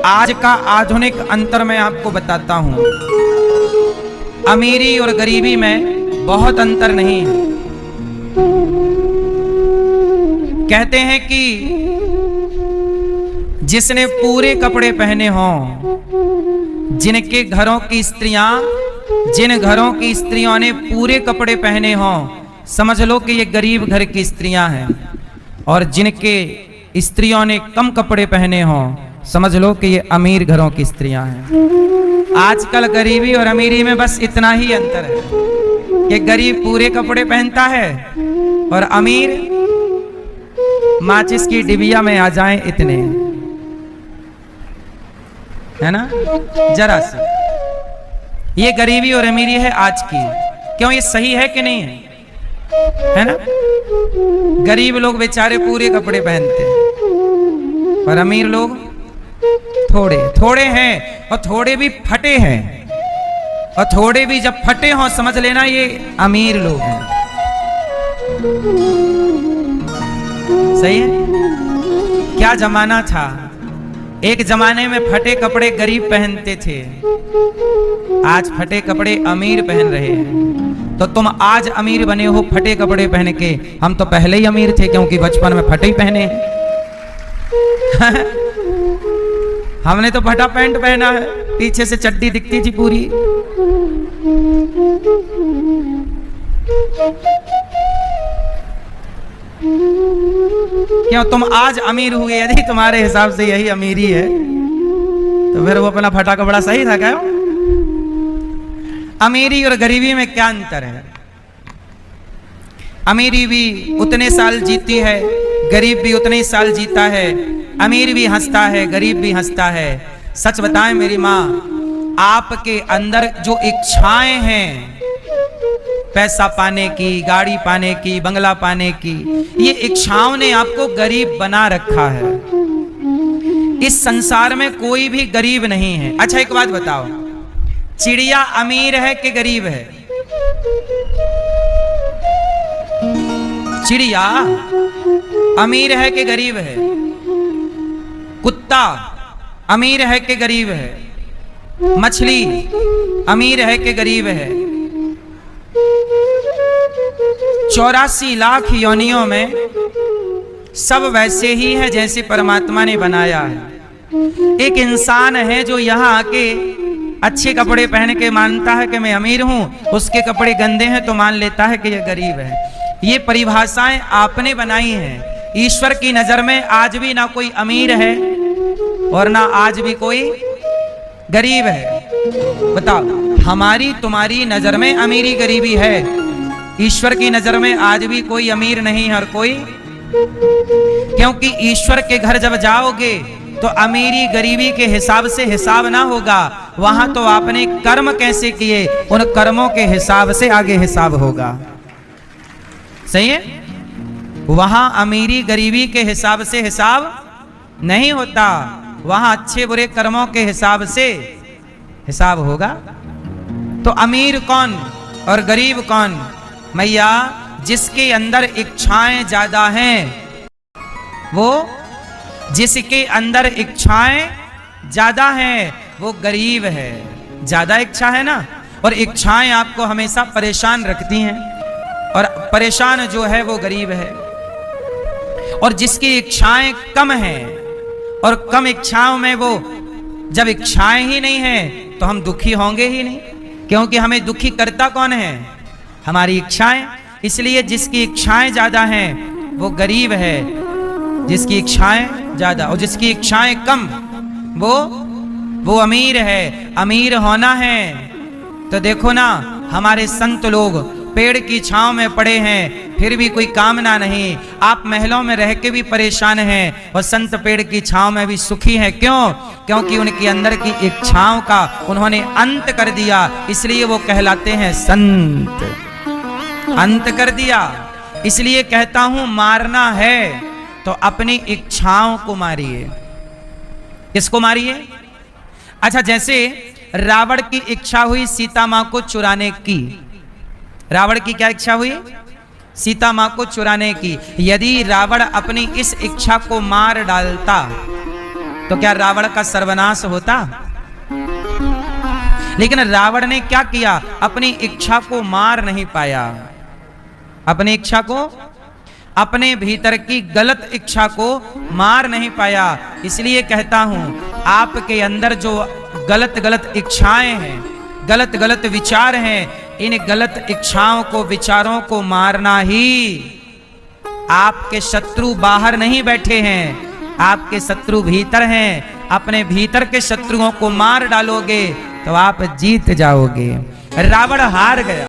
आज का आधुनिक अंतर मैं आपको बताता हूं। अमीरी और गरीबी में बहुत अंतर नहीं है। कहते हैं कि जिसने पूरे कपड़े पहने हों, जिनके घरों की स्त्रियां, जिन घरों की स्त्रियों ने पूरे कपड़े पहने हों, समझ लो कि ये गरीब घर की स्त्रियां हैं। और जिनके स्त्रियों ने कम कपड़े पहने हों, समझ लो कि ये अमीर घरों की स्त्रियां हैं। आजकल गरीबी और अमीरी में बस इतना ही अंतर है कि गरीब पूरे कपड़े पहनता है और अमीर माचिस की डिबिया में आ जाएं इतने, है ना, जरा सा। ये गरीबी और अमीरी है आज की। क्यों, ये सही है कि नहीं है ना? गरीब लोग बेचारे पूरे कपड़े पहनते हैं और अमीर लोग थोड़े थोड़े हैं, और थोड़े भी फटे हैं, और थोड़े भी जब फटे हों समझ लेना ये अमीर लोग हैं। सही है? क्या जमाना था। एक जमाने में फटे कपड़े गरीब पहनते थे, आज फटे कपड़े अमीर पहन रहे हैं। तो तुम आज अमीर बने हो फटे कपड़े पहन के, हम तो पहले ही अमीर थे क्योंकि बचपन में फटे ही पहने हमने तो फटा पैंट पहना है, पीछे से चड्डी दिखती थी पूरी। क्यों, तुम आज अमीर हुए, यदि तुम्हारे हिसाब से यही अमीरी है तो फिर वो अपना फटा कपड़ा सही था क्या? अमीरी और गरीबी में क्या अंतर है? अमीरी भी उतने साल जीती है, गरीब भी उतने ही साल जीता है। अमीर भी हंसता है, गरीब भी हंसता है। सच बताएं मेरी माँ, आपके अंदर जो इच्छाएं हैं, पैसा पाने की, गाड़ी पाने की, बंगला पाने की, ये इच्छाओं ने आपको गरीब बना रखा है। इस संसार में कोई भी गरीब नहीं है। अच्छा एक बात बताओ, चिड़िया अमीर है कि गरीब है? चिड़िया अमीर है कि गरीब है? कुत्ता अमीर है कि गरीब है? मछली अमीर है कि गरीब है? 84 लाख योनियों में सब वैसे ही है जैसे परमात्मा ने बनाया है। एक इंसान है जो यहाँ आके अच्छे कपड़े पहन के मानता है कि मैं अमीर हूं, उसके कपड़े गंदे हैं तो मान लेता है कि यह गरीब है। ये परिभाषाएं आपने बनाई हैं। ईश्वर की नजर में आज भी ना कोई अमीर है और ना आज भी कोई गरीब है। बताओ, हमारी तुम्हारी नजर में अमीरी गरीबी है, ईश्वर की नजर में आज भी कोई अमीर नहीं है और कोई, क्योंकि ईश्वर के घर जब जाओगे तो अमीरी गरीबी के हिसाब से हिसाब ना होगा। वहां तो आपने कर्म कैसे किए, उन कर्मों के हिसाब से आगे हिसाब होगा। सही है? वहां अमीरी गरीबी के हिसाब से हिसाब नहीं होता, वहां अच्छे बुरे कर्मों के हिसाब से हिसाब होगा। तो अमीर कौन और गरीब कौन? मैया, जिसके अंदर इच्छाएं ज्यादा हैं, वो, जिसके अंदर इच्छाएं ज्यादा हैं वो गरीब है। ज्यादा इच्छा है ना, और इच्छाएं आपको हमेशा परेशान रखती हैं, और परेशान जो है वो गरीब है। और जिसकी इच्छाएं कम हैं और कम इच्छाओं में वो, जब इच्छाएं ही नहीं हैं तो हम दुखी होंगे ही नहीं, क्योंकि हमें दुखी करता कौन है? हमारी इच्छाएं। इसलिए जिसकी इच्छाएं ज्यादा हैं वो गरीब है, जिसकी इच्छाएं ज्यादा, और जिसकी इच्छाएं कम वो अमीर है। अमीर होना है तो देखो ना, हमारे संत लोग पेड़ की छांव में पड़े हैं फिर भी कोई कामना नहीं। आप महलों में रह के भी परेशान हैं और संत पेड़ की छांव में भी सुखी हैं। क्यों? क्योंकि उनके अंदर की इच्छाओं का उन्होंने अंत कर दिया, इसलिए वो कहलाते हैं संत। अंत कर दिया। इसलिए कहता हूं, मारना है तो अपनी इच्छाओं को मारिए। किसको मारिए? अच्छा, जैसे रावण की इच्छा हुई सीता मां को चुराने की। रावण की क्या इच्छा हुई? सीता मां को चुराने की। यदि रावण अपनी इस इच्छा को मार डालता तो क्या रावण का सर्वनाश होता? लेकिन रावण ने क्या किया? अपनी इच्छा को मार नहीं पाया। अपनी इच्छा को, अपने भीतर की गलत इच्छा को मार नहीं पाया। इसलिए कहता हूं, आपके अंदर जो गलत गलत इच्छाएं हैं, गलत गलत विचार हैं, इन गलत इच्छाओं को, विचारों को मारना ही। आपके शत्रु बाहर नहीं बैठे हैं, आपके शत्रु भीतर हैं। अपने भीतर के शत्रुओं को मार डालोगे तो आप जीत जाओगे। रावण हार गया।